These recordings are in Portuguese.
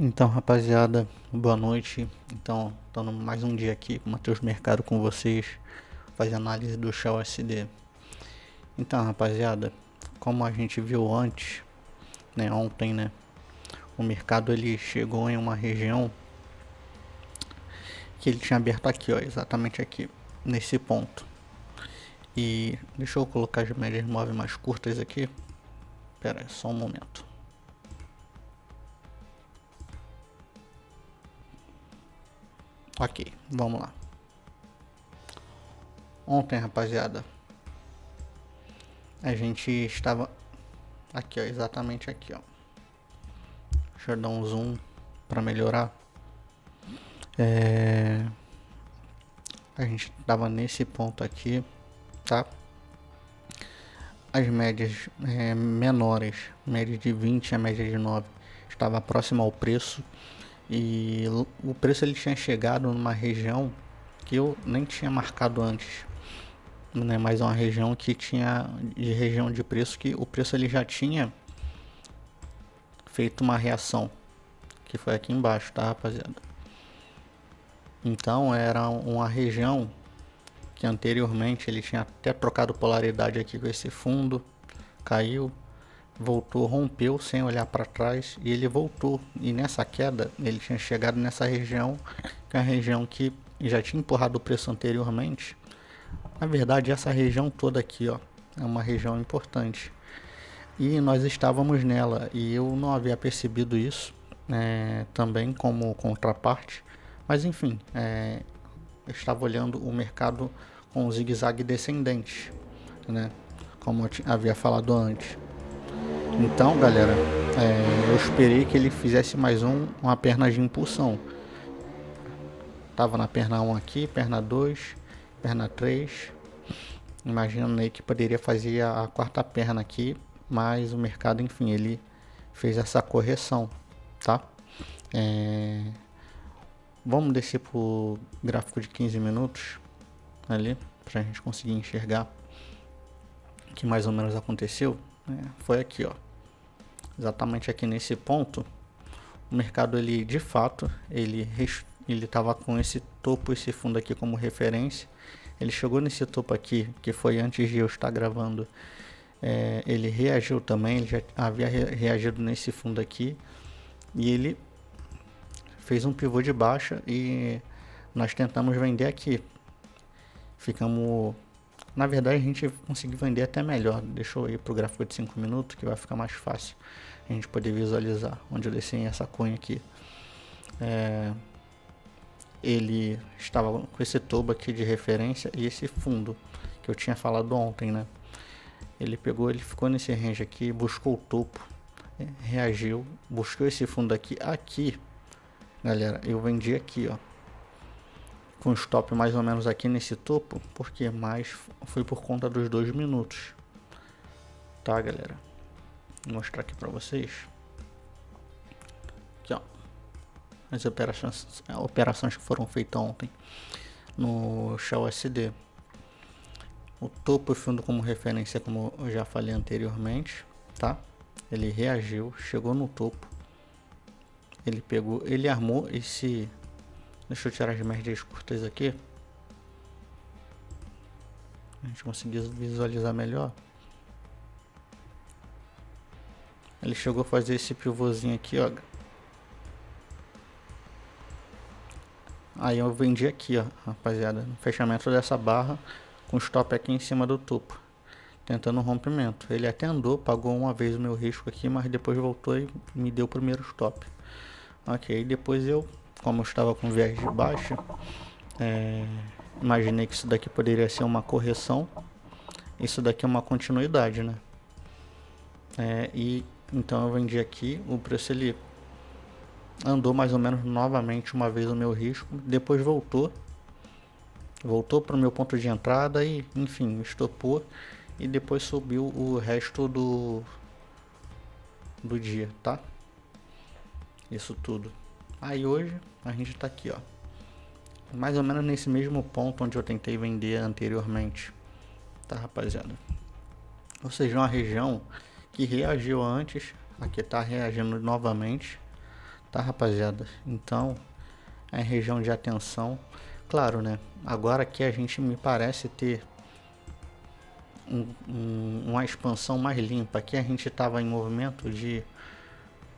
Então, rapaziada, boa noite. Então, estando mais um dia aqui com o Matheus Mercado com vocês, fazer análise do Shell SD. Então, rapaziada, como a gente viu antes, ontem, o mercado ele chegou em uma região que ele tinha aberto aqui, ó, exatamente aqui, nesse ponto. E deixa eu colocar as médias móveis mais curtas aqui. Pera aí, só um momento. Ok, vamos lá. Ontem, rapaziada, a gente estava aqui, ó, exatamente aqui, ó. Deixa eu dar um zoom para melhorar. A gente estava nesse ponto aqui, tá? As médias menores, média de 20 e a média de 9, estava próximo ao preço. E o preço ele tinha chegado numa região que eu nem tinha marcado antes, né? Mas uma região que tinha de região de preço que o preço ele já tinha feito uma reação, que foi aqui embaixo, tá, rapaziada? Então era uma região que anteriormente ele tinha até trocado polaridade aqui com esse fundo, caiu, voltou, rompeu sem olhar para trás e ele voltou. E nessa queda ele tinha chegado nessa região, que é a região que já tinha empurrado o preço anteriormente. Na verdade, essa região toda aqui, ó, é uma região importante. E nós estávamos nela e eu não havia percebido isso, também como contraparte. Mas enfim, eu estava olhando o mercado com o zigue-zague descendente, né? Como eu havia falado antes. Então, galera, eu esperei que ele fizesse mais uma perna de impulsão. Tava na perna 1 aqui, perna 2, perna 3. Imaginei que poderia fazer a quarta perna aqui, mas o mercado, enfim, ele fez essa correção, tá? Vamos descer pro gráfico de 15 minutos ali, pra gente conseguir enxergar o que mais ou menos aconteceu. Foi aqui, ó, exatamente aqui nesse ponto. O mercado, ele de fato, ele estava com esse topo, esse fundo aqui como referência. Ele chegou nesse topo aqui, que foi antes de eu estar gravando. Ele reagiu também, ele já havia reagido nesse fundo aqui. E ele fez um pivô de baixa e nós tentamos vender aqui. Ficamos... Na verdade, a gente conseguiu vender até melhor. Deixa eu ir pro gráfico de 5 minutos, que vai ficar mais fácil a gente poder visualizar onde eu desci essa cunha aqui. Ele estava com esse topo aqui de referência e esse fundo que eu tinha falado ontem, né? Ele pegou, ele ficou nesse range aqui, buscou o topo, reagiu, buscou esse fundo aqui, galera, eu vendi aqui, ó, com stop mais ou menos aqui nesse topo, porque mais foi por conta dos 2 minutos, tá, galera? Vou mostrar aqui pra vocês. Aqui, ó, as operações que foram feitas ontem no Shell SD. O topo e fundo como referência, como eu já falei anteriormente, tá? Ele reagiu, chegou no topo. Ele pegou, ele armou esse... Deixa eu tirar as médias curtas aqui. A gente conseguir visualizar melhor. Ele chegou a fazer esse pivôzinho aqui, ó. Aí eu vendi aqui, ó, rapaziada, no fechamento dessa barra, com stop aqui em cima do topo, tentando um rompimento. Ele até andou, pagou uma vez o meu risco aqui, mas depois voltou e me deu o primeiro stop. Ok, depois eu, como eu estava com viés de baixa, imaginei que isso daqui poderia ser uma correção. Isso daqui é uma continuidade, né? E então eu vendi aqui, o preço ele andou mais ou menos novamente uma vez o meu risco, depois voltou para o meu ponto de entrada e, enfim, estopou e depois subiu o resto do dia, tá? Isso tudo. Aí hoje a gente tá aqui, ó, mais ou menos nesse mesmo ponto onde eu tentei vender anteriormente, tá, rapaziada? Ou seja, uma região que reagiu antes, aqui tá reagindo novamente, tá, rapaziada? Então, é região de atenção. Claro, né? Agora aqui a gente me parece ter uma expansão mais limpa. Aqui a gente estava em movimento de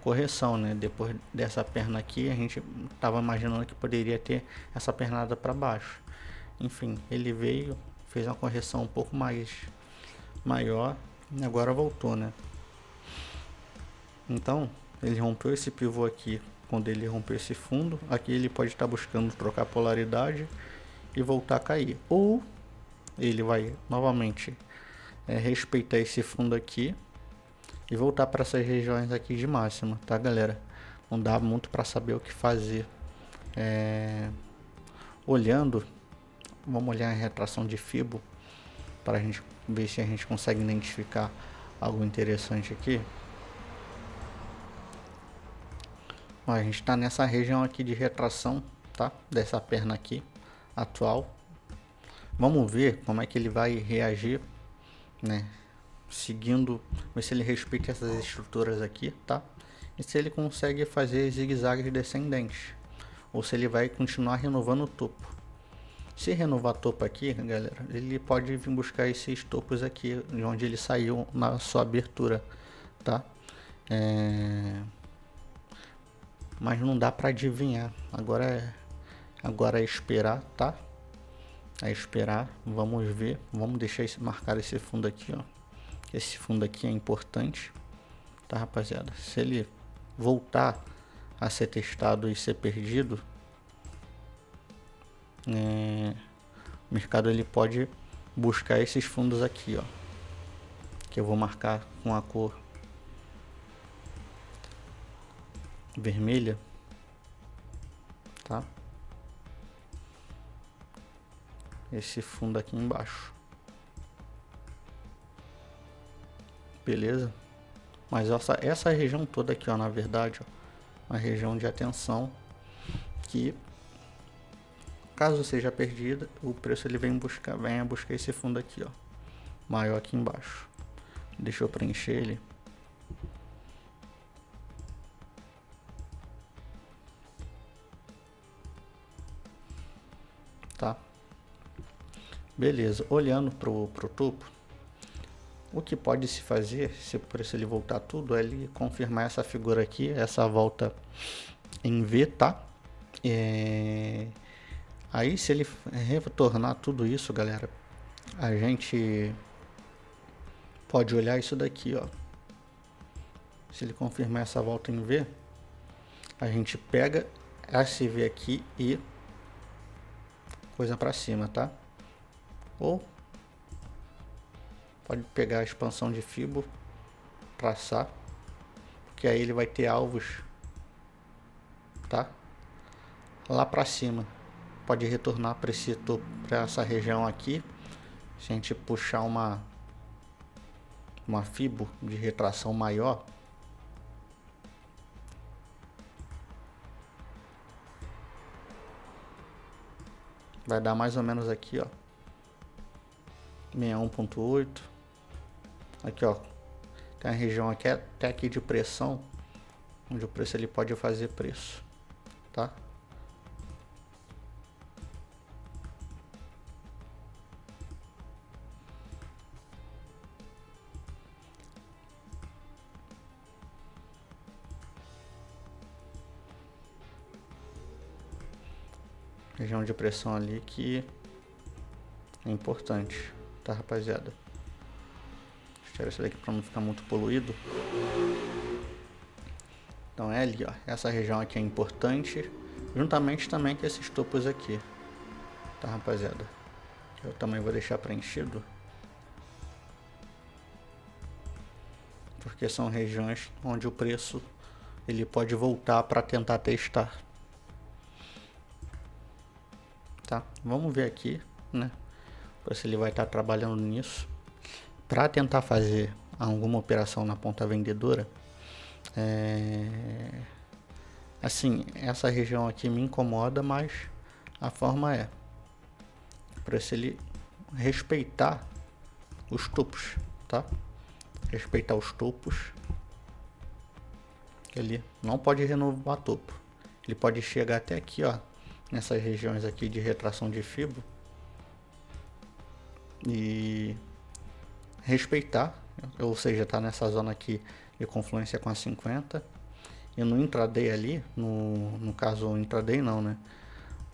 correção, né? Depois dessa perna aqui, a gente estava imaginando que poderia ter essa pernada para baixo. Enfim, ele veio, fez uma correção um pouco mais maior e agora voltou, né? Então, ele rompeu esse pivô aqui. Quando ele rompeu esse fundo, aqui ele pode estar buscando trocar polaridade e voltar a cair. Ou ele vai novamente respeitar esse fundo aqui e voltar para essas regiões aqui de máxima, tá, galera? Não dá muito para saber o que fazer. Olhando, vamos olhar a retração de Fibo para a gente ver se a gente consegue identificar algo interessante aqui. Ó, a gente está nessa região aqui de retração, tá? Dessa perna aqui atual. Vamos ver como é que ele vai reagir, né? Seguindo, ver se ele respeita essas estruturas aqui, tá? E se ele consegue fazer zigue-zagues descendentes, ou se ele vai continuar renovando o topo. Se renovar topo aqui, galera, ele pode vir buscar esses topos aqui, de onde ele saiu na sua abertura, tá? Mas não dá para adivinhar. Agora é esperar, tá? É esperar. Vamos ver. Vamos deixar marcar esse fundo aqui, ó. Esse fundo aqui é importante, tá, rapaziada? Se ele voltar a ser testado e ser perdido, o mercado ele pode buscar esses fundos aqui, ó, que eu vou marcar com a cor vermelha, tá? Esse fundo aqui embaixo, beleza? Mas essa região toda aqui, ó, na verdade, ó, uma região de atenção que, caso seja perdida, o preço ele venha buscar esse fundo aqui, ó, maior aqui embaixo. Deixa eu preencher ele. Tá? Beleza. Olhando pro topo, o que pode se fazer, se o preço ele voltar tudo, é ele confirmar essa figura aqui, essa volta em V, tá? Aí se ele retornar tudo isso, galera, a gente pode olhar isso daqui, ó. Se ele confirmar essa volta em V, a gente pega esse V aqui e coisa para cima, tá? Ou pode pegar a expansão de Fibo, traçar, porque aí ele vai ter alvos, tá? Lá para cima. Pode retornar para esse topo, para essa região aqui. Se a gente puxar uma Fibo de retração maior, vai dar mais ou menos aqui, ó, 61.8. Aqui, ó, tem a região aqui até aqui de pressão, onde o preço ele pode fazer preço, tá? Região de pressão ali que é importante, tá, rapaziada? Deixa eu tirar isso daqui para não ficar muito poluído. Então é ali, ó, essa região aqui é importante, juntamente também com esses topos aqui, tá, rapaziada? Eu também vou deixar preenchido, porque são regiões onde o preço ele pode voltar para tentar testar. Tá? Vamos ver aqui, né? Se ele vai estar trabalhando nisso para tentar fazer alguma operação na ponta vendedora. Assim, essa região aqui me incomoda, mas a forma é para se ele respeitar os topos, tá? Respeitar os topos Ele não pode renovar topo. Ele pode chegar até aqui, ó, nessas regiões aqui de retração de fibra e respeitar, ou seja, tá nessa zona aqui de confluência com a 50. E no intraday ali, no caso o intraday não, né?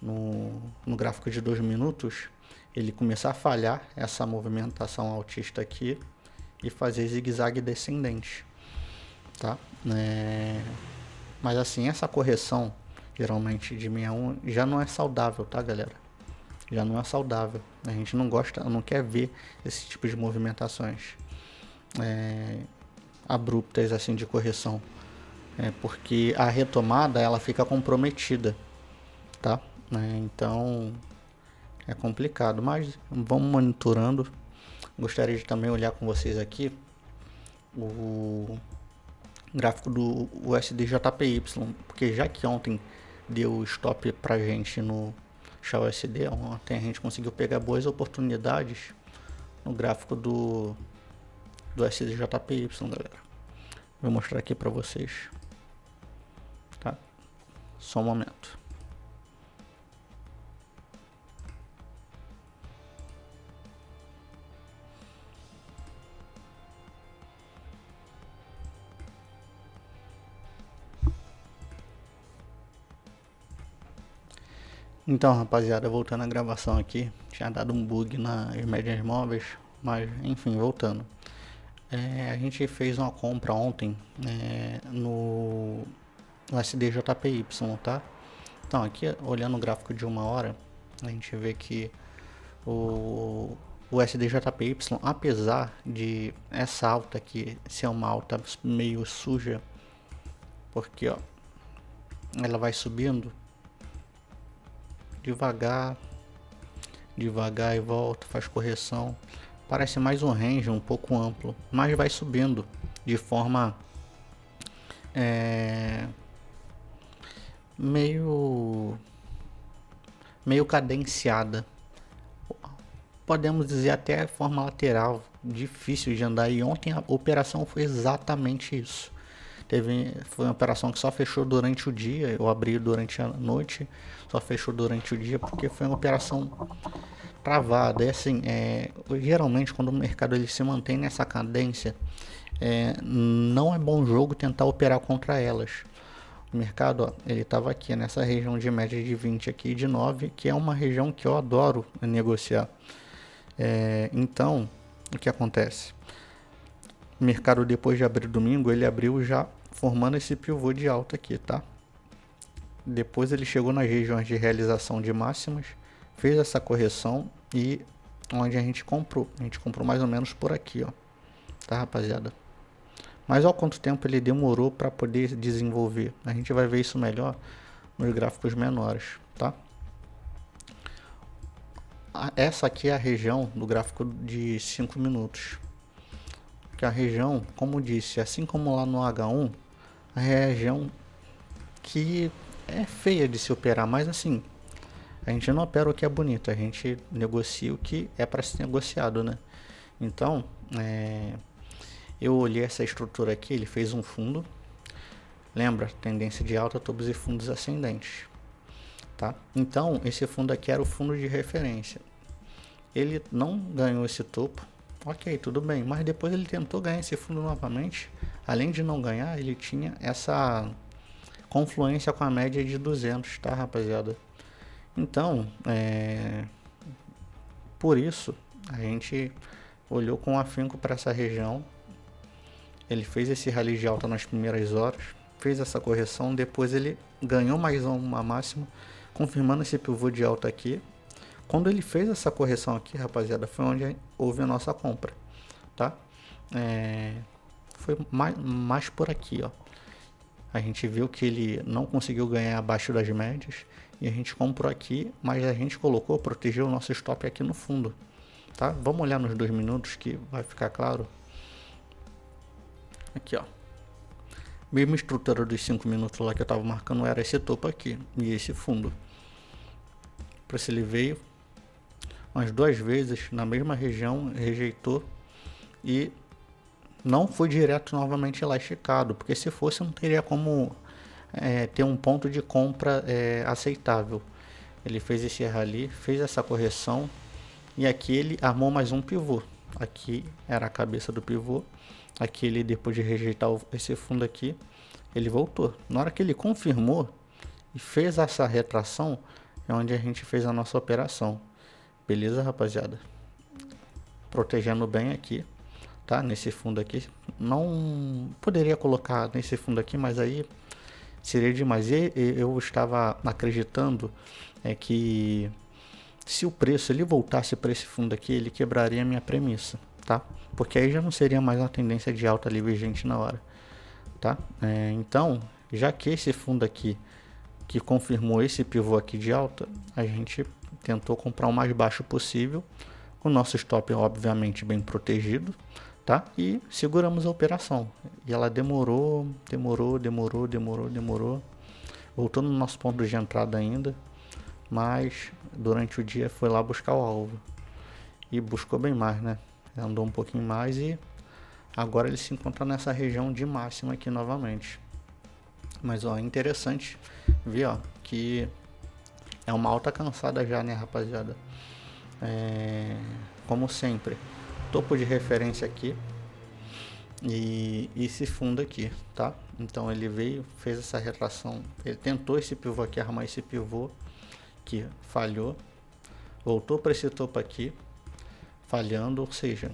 No gráfico de 2 minutos, ele começar a falhar essa movimentação altista aqui e fazer zigue-zague descendente, tá? Mas assim, essa correção geralmente de 61 já não é saudável, tá, galera? Já não é saudável. A gente não gosta, não quer ver esse tipo de movimentações abruptas assim de correção, porque a retomada ela fica comprometida, tá? Então é complicado, mas vamos monitorando. Gostaria de também olhar com vocês aqui o gráfico do USD-JPY, porque já que ontem deu stop pra gente no XAUSD, ontem a gente conseguiu pegar boas oportunidades no gráfico do USD-JPY, galera. Vou mostrar aqui pra vocês, tá? Só um momento. Então, rapaziada, voltando à gravação aqui, tinha dado um bug nas médias móveis, mas enfim, voltando. A gente fez uma compra ontem no SDJPY, tá? Então, aqui olhando o gráfico de 1 hora, a gente vê que o SDJPY, apesar de essa alta aqui ser uma alta meio suja, porque ó, ela vai subindo devagar e volta, faz correção. Parece mais um range um pouco amplo, mas vai subindo de forma meio cadenciada. Podemos dizer até forma lateral, difícil de andar. E ontem a operação foi exatamente isso. Foi uma operação que só fechou durante o dia. Eu abri durante a noite, só fechou durante o dia porque foi uma operação travada. É assim, geralmente quando o mercado ele se mantém nessa cadência, não é bom jogo tentar operar contra elas. O mercado, ó, ele estava aqui nessa região de média de 20 aqui, de 9, que é uma região que eu adoro negociar. Então, o que acontece? O mercado, depois de abrir domingo, ele abriu já formando esse pivô de alta aqui, tá? Depois ele chegou nas regiões de realização de máximas, fez essa correção e onde a gente comprou mais ou menos por aqui, ó, tá, rapaziada? Mas olha quanto tempo ele demorou para poder desenvolver. A gente vai ver isso melhor nos gráficos menores, tá? Essa aqui é a região do gráfico de 5 minutos. Que a região, como disse, assim como lá no H1, a região que é feia de se operar, mas assim, a gente não opera o que é bonito, a gente negocia o que é para ser negociado, né? Então, eu olhei essa estrutura aqui, ele fez um fundo, lembra? Tendência de alta, tubos e fundos ascendentes, tá? Então, esse fundo aqui era o fundo de referência. Ele não ganhou esse topo, ok, tudo bem, mas depois ele tentou ganhar esse fundo novamente. Além de não ganhar, ele tinha essa confluência com a média de 200, tá, rapaziada? Então, por isso, a gente olhou com afinco para essa região. Ele fez esse rally de alta nas primeiras horas, fez essa correção, depois ele ganhou mais uma máxima, confirmando esse pivô de alta aqui. Quando ele fez essa correção aqui, rapaziada, foi onde houve a nossa compra, tá? Foi mais por aqui, ó. A gente viu que ele não conseguiu ganhar abaixo das médias e a gente comprou aqui, mas a gente protegeu o nosso stop aqui no fundo, tá? Vamos olhar nos 2 minutos que vai ficar claro. Aqui, ó. Mesma estrutura dos 5 minutos lá que eu tava marcando era esse topo aqui e esse fundo. Por isso ele veio umas 2 vezes na mesma região, rejeitou e não foi direto novamente lá esticado, porque se fosse não teria como ter um ponto de compra aceitável. Ele fez esse rally, fez essa correção e aqui ele armou mais um pivô. Aqui era a cabeça do pivô. Aqui ele, depois de rejeitar esse fundo aqui, ele voltou. Na hora que ele confirmou e fez essa retração, é onde a gente fez a nossa operação. Beleza, rapaziada? Protegendo bem aqui, tá? Nesse fundo aqui. Não poderia colocar nesse fundo aqui, mas aí seria demais. E eu estava acreditando que se o preço ele voltasse para esse fundo aqui, ele quebraria a minha premissa, tá? Porque aí já não seria mais uma tendência de alta ali vigente na hora, tá? Então, já que esse fundo aqui que confirmou esse pivô aqui de alta, a gente tentou comprar o mais baixo possível, o nosso stop obviamente bem protegido, tá? E seguramos a operação. E ela demorou, voltou no nosso ponto de entrada ainda, mas durante o dia foi lá buscar o alvo e buscou bem mais, né? Andou um pouquinho mais e agora ele se encontra nessa região de máxima aqui novamente. Mas ó, é interessante ver ó, que é uma alta cansada já, né, rapaziada? Como sempre, topo de referência aqui e esse fundo aqui, tá? Então ele veio, fez essa retração, ele tentou esse pivô aqui, armar esse pivô que falhou, voltou para esse topo aqui, falhando, ou seja,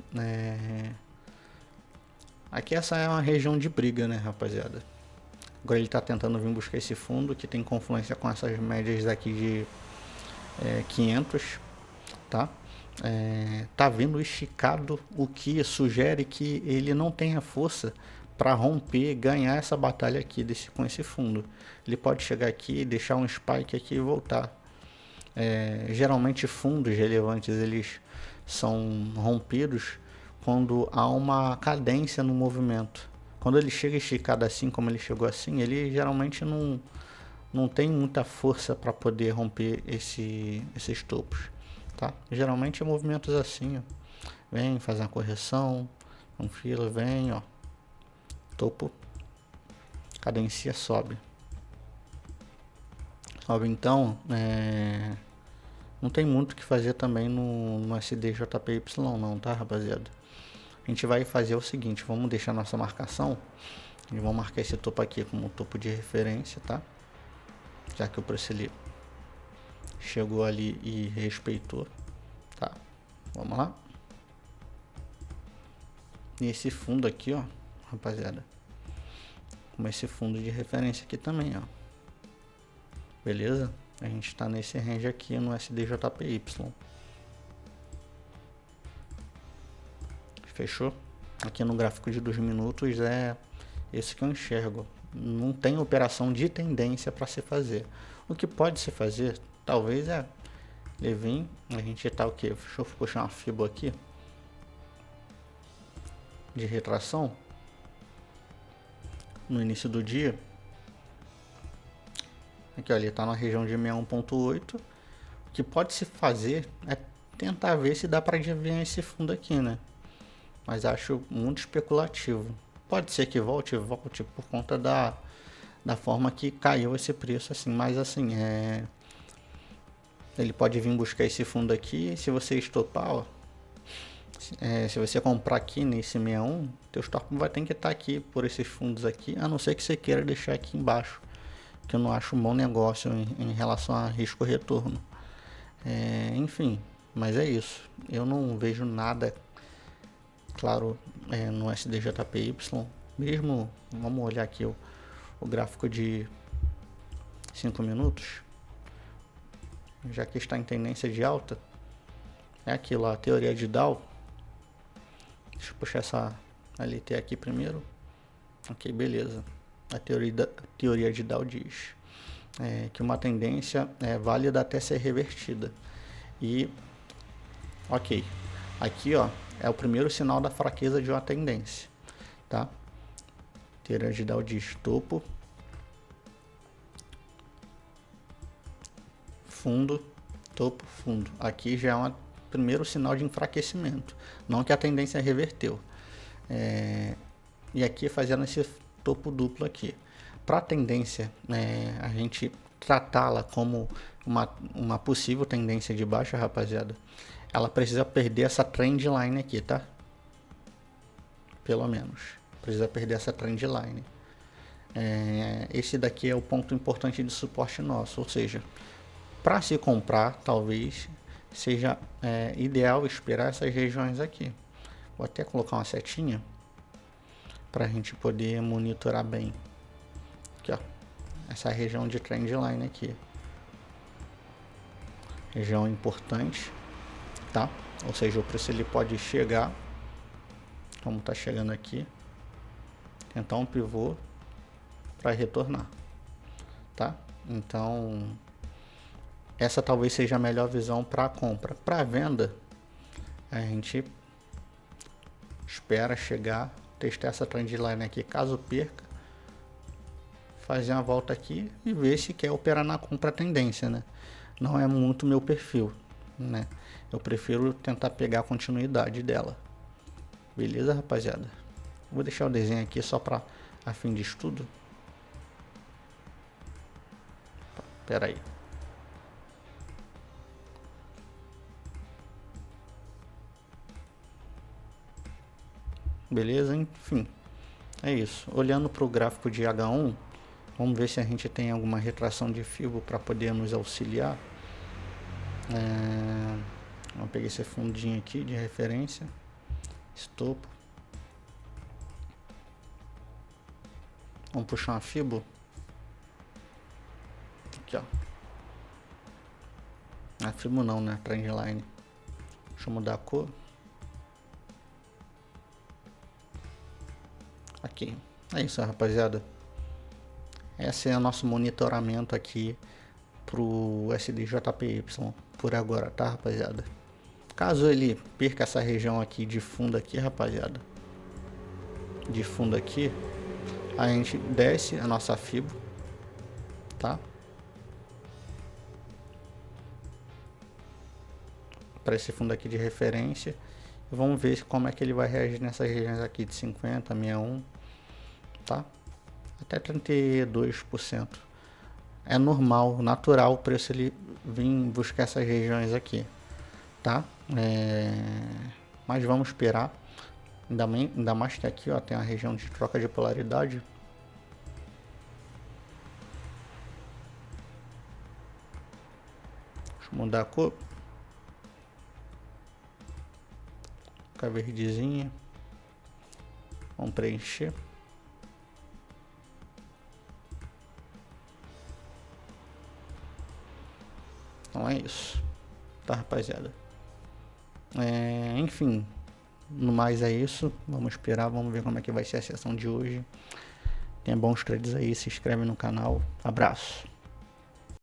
aqui essa é uma região de briga, né, rapaziada? Agora ele está tentando vir buscar esse fundo que tem confluência com essas médias daqui de 500, tá? Tá vindo esticado, o que sugere que ele não tenha força para romper, ganhar essa batalha aqui com esse fundo. Ele pode chegar aqui, deixar um spike aqui e voltar. Geralmente fundos relevantes eles são rompidos quando há uma cadência no movimento. Quando ele chega esticado assim, como ele chegou assim, ele geralmente não tem muita força para poder romper esses topos, tá? Geralmente é movimentos assim, ó. Vem, faz uma correção, um fila, vem, ó, topo, cadencia, sobe. Sobe então, não tem muito o que fazer também no SDJPY não, tá, rapaziada? A gente vai fazer o seguinte, vamos deixar nossa marcação e vamos marcar esse topo aqui como topo de referência, tá? Já que o preço ele chegou ali e respeitou, tá? Vamos lá. E esse fundo aqui, ó, rapaziada, como esse fundo de referência aqui também, ó. Beleza? A gente tá nesse range aqui no SDJPY. Fechou? Aqui no gráfico de 2 minutos é esse que eu enxergo. Não tem operação de tendência para se fazer. O que pode se fazer, talvez ele vir, a gente tá o que? Deixa eu puxar uma fibra aqui de retração no início do dia. Aqui ó, ele tá na região de 61.8. O que pode se fazer é tentar ver se dá para adivinhar esse fundo aqui, né? Mas acho muito especulativo. Pode ser que volte por conta da forma que caiu esse preço assim, mas assim, ele pode vir buscar esse fundo aqui, se você estopar, ó, se você comprar aqui nesse 61, teu stop vai ter que estar aqui por esses fundos aqui, a não ser que você queira deixar aqui embaixo, que eu não acho um bom negócio em relação a risco retorno. Enfim, mas é isso. Eu não vejo nada claro no SDJPY, mesmo, vamos olhar aqui o gráfico de 5 minutos, já que está em tendência de alta, é aquilo, a teoria de Dow. Deixa eu puxar essa LT aqui primeiro. Ok, beleza. A teoria de Dow diz que uma tendência é válida até ser revertida. E, ok, aqui ó, é o primeiro sinal da fraqueza de uma tendência, tá? Teoria de Dow diz topo, fundo, topo, fundo. Aqui já é um primeiro sinal de enfraquecimento, não que a tendência reverteu. E aqui fazendo esse topo duplo aqui. Para a tendência, a gente tratá-la como uma possível tendência de baixa, rapaziada, ela precisa perder essa trend line aqui, tá? Pelo menos. Precisa perder essa trend line. Esse daqui é o ponto importante de suporte nosso, ou seja, para se comprar, talvez seja ideal esperar essas regiões aqui. Vou até colocar uma setinha para a gente poder monitorar bem. Aqui, ó, essa região de trendline aqui, região importante, tá? Ou seja, o preço ele pode chegar, como tá chegando aqui, tentar um pivô para retornar, tá? Então essa talvez seja a melhor visão para compra. Para venda, a gente espera chegar, testar essa trendline aqui, caso perca, fazer uma volta aqui e ver se quer operar na compra tendência, né? Não é muito meu perfil, né? Eu prefiro tentar pegar a continuidade dela. Beleza, rapaziada? Vou deixar o desenho aqui só para a fim de estudo. Pera aí. Beleza, enfim. É isso. Olhando para o gráfico de H1, vamos ver se a gente tem alguma retração de Fibo para poder nos auxiliar. Vamos pegar esse fundinho aqui de referência. Estopo. Vamos puxar uma Fibo. Aqui, ó. A Fibo não, né? Trendline. Deixa eu mudar a cor. Aqui. É isso, rapaziada. Esse é o nosso monitoramento aqui pro SDJPY por agora, tá, rapaziada? Caso ele perca essa região aqui de fundo aqui, rapaziada, de fundo aqui, a gente desce a nossa Fibo, tá? Para esse fundo aqui de referência. E vamos ver como é que ele vai reagir nessas regiões aqui de 50, 61, tá? Até 32%. É normal, natural o preço ele vir buscar essas regiões aqui, tá? Mas vamos esperar. Ainda mais que aqui, ó, tem a região de troca de polaridade. Deixa eu mudar a cor. Fica verdezinha. Vamos preencher. Então é isso, tá, rapaziada? Enfim, no mais é isso. Vamos esperar, vamos ver como é que vai ser a sessão de hoje. Tenha bons trades aí, se inscreve no canal. Abraço.